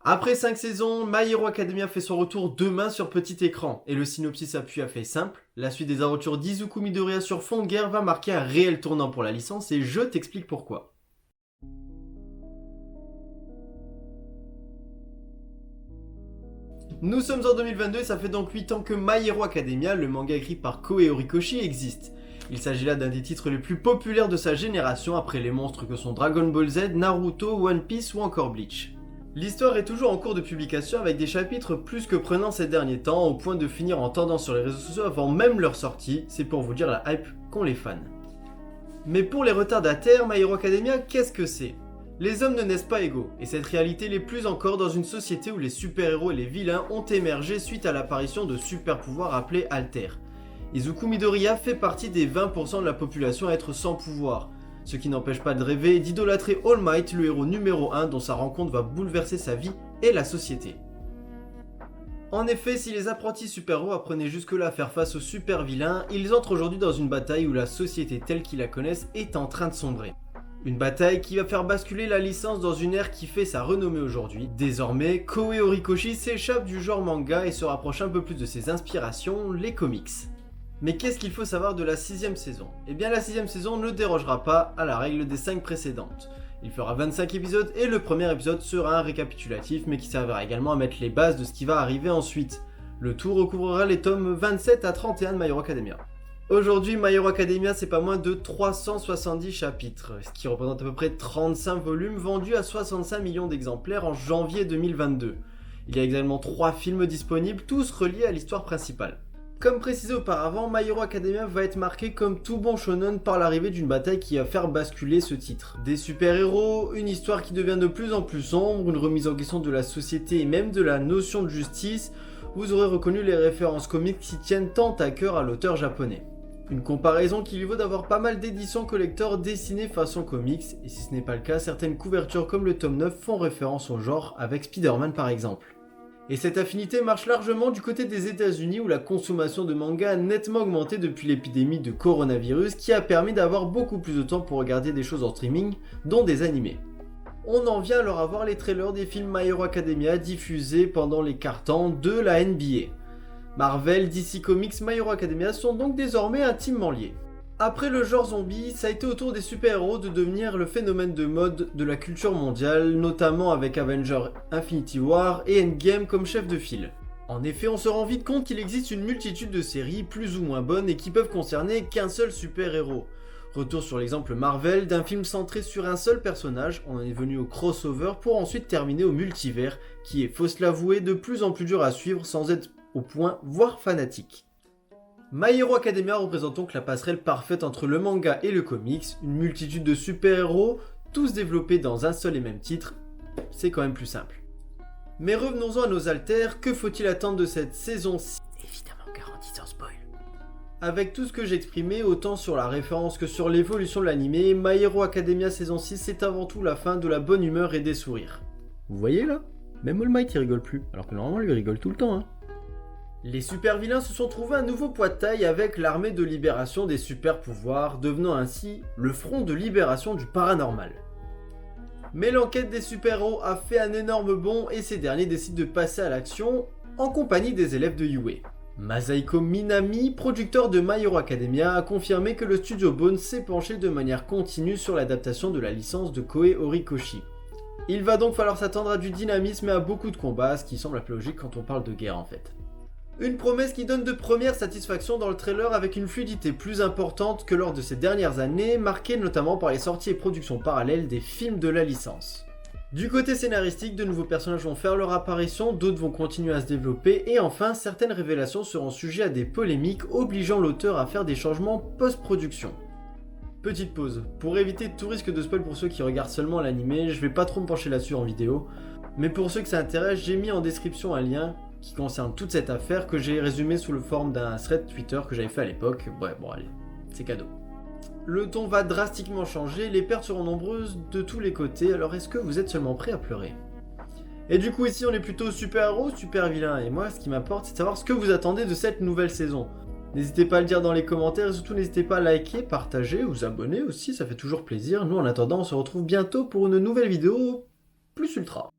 Après 5 saisons, My Hero Academia fait son retour demain sur petit écran, et le synopsis appuie à fait simple. La suite des aventures d'Izuku Midoriya sur fond de guerre va marquer un réel tournant pour la licence, et je t'explique pourquoi. Nous sommes en 2022 et ça fait donc 8 ans que My Hero Academia, le manga écrit par Koei Horikoshi, existe. Il s'agit là d'un des titres les plus populaires de sa génération après les monstres que sont Dragon Ball Z, Naruto, One Piece ou encore Bleach. L'histoire est toujours en cours de publication avec des chapitres plus que prenants ces derniers temps, au point de finir en tendance sur les réseaux sociaux avant même leur sortie, c'est pour vous dire la hype qu'ont les fans. Mais pour les retardataires, My Hero Academia, qu'est-ce que c'est ? Les hommes ne naissent pas égaux, et cette réalité l'est plus encore dans une société où les super-héros et les vilains ont émergé suite à l'apparition de super-pouvoirs appelés Alter. Izuku Midoriya fait partie des 20% de la population à être sans pouvoir, ce qui n'empêche pas de rêver et d'idolâtrer All Might, le héros numéro 1 dont sa rencontre va bouleverser sa vie et la société. En effet, si les apprentis super-héros apprenaient jusque-là à faire face aux super-vilains, ils entrent aujourd'hui dans une bataille où la société telle qu'ils la connaissent est en train de sombrer. Une bataille qui va faire basculer la licence dans une ère qui fait sa renommée aujourd'hui. Désormais, Koei Horikoshi s'échappe du genre manga et se rapproche un peu plus de ses inspirations, les comics. Mais qu'est-ce qu'il faut savoir de la 6ème saison ? Eh bien la 6ème saison ne dérogera pas à la règle des 5 précédentes. Il fera 25 épisodes et le premier épisode sera un récapitulatif mais qui servira également à mettre les bases de ce qui va arriver ensuite. Le tout recouvrira les tomes 27 à 31 de My Hero Academia. Aujourd'hui, My Hero Academia c'est pas moins de 370 chapitres, ce qui représente à peu près 35 volumes vendus à 65 millions d'exemplaires en janvier 2022. Il y a également 3 films disponibles, tous reliés à l'histoire principale. Comme précisé auparavant, My Hero Academia va être marqué comme tout bon shonen par l'arrivée d'une bataille qui va faire basculer ce titre. Des super-héros, une histoire qui devient de plus en plus sombre, une remise en question de la société et même de la notion de justice, vous aurez reconnu les références comiques qui tiennent tant à cœur à l'auteur japonais. Une comparaison qui lui vaut d'avoir pas mal d'éditions collector dessinées façon comics, et si ce n'est pas le cas, certaines couvertures comme le tome 9 font référence au genre, avec Spider-Man par exemple. Et cette affinité marche largement du côté des États-Unis où la consommation de manga a nettement augmenté depuis l'épidémie de coronavirus qui a permis d'avoir beaucoup plus de temps pour regarder des choses en streaming, dont des animés. On en vient alors à voir les trailers des films My Hero Academia diffusés pendant les cartons de la NBA. Marvel, DC Comics, My Hero Academia sont donc désormais intimement liés. Après le genre zombie, ça a été au tour des super-héros de devenir le phénomène de mode de la culture mondiale, notamment avec Avengers Infinity War et Endgame comme chef de file. En effet, on se rend vite compte qu'il existe une multitude de séries plus ou moins bonnes et qui peuvent concerner qu'un seul super-héros. Retour sur l'exemple Marvel d'un film centré sur un seul personnage, on en est venu au crossover pour ensuite terminer au multivers, qui est, faut se l'avouer, de plus en plus dur à suivre sans être au point, voire fanatique. My Hero Academia représente donc la passerelle parfaite entre le manga et le comics, une multitude de super-héros, tous développés dans un seul et même titre, c'est quand même plus simple. Mais revenons-en à nos alters, que faut-il attendre de cette saison-ci ? Évidemment garantie sans spoil. Avec tout ce que j'ai exprimé, autant sur la référence que sur l'évolution de l'animé, My Hero Academia saison 6 c'est avant tout la fin de la bonne humeur et des sourires. Vous voyez là ? Même All Might il rigole plus, alors que normalement lui rigole tout le temps Les super-vilains se sont trouvés un nouveau poids de taille avec l'armée de libération des super-pouvoirs, devenant ainsi le front de libération du paranormal. Mais l'enquête des super-héros a fait un énorme bond et ces derniers décident de passer à l'action en compagnie des élèves de Yue. Masaiko Minami, producteur de My Hero Academia, a confirmé que le studio Bones s'est penché de manière continue sur l'adaptation de la licence de Koei Horikoshi. Il va donc falloir s'attendre à du dynamisme et à beaucoup de combats, ce qui semble la plus logique quand on parle de guerre en fait. Une promesse qui donne de premières satisfactions dans le trailer avec une fluidité plus importante que lors de ces dernières années, marquée notamment par les sorties et productions parallèles des films de la licence. Du côté scénaristique, de nouveaux personnages vont faire leur apparition, d'autres vont continuer à se développer, et enfin certaines révélations seront sujet à des polémiques obligeant l'auteur à faire des changements post-production. Petite pause, pour éviter tout risque de spoil pour ceux qui regardent seulement l'animé, je vais pas trop me pencher là-dessus en vidéo, mais pour ceux que ça intéresse, j'ai mis en description un lien qui concerne toute cette affaire que j'ai résumé sous le forme d'un thread Twitter que j'avais fait à l'époque. Ouais, bon allez, c'est cadeau. Le ton va drastiquement changer, les pertes seront nombreuses de tous les côtés, alors est-ce que vous êtes seulement prêts à pleurer ? Et du coup ici on est plutôt super-héros, super-vilain, et moi ce qui m'importe c'est de savoir ce que vous attendez de cette nouvelle saison. N'hésitez pas à le dire dans les commentaires et surtout n'hésitez pas à liker, partager, vous abonner aussi, ça fait toujours plaisir. Nous en attendant on se retrouve bientôt pour une nouvelle vidéo plus ultra.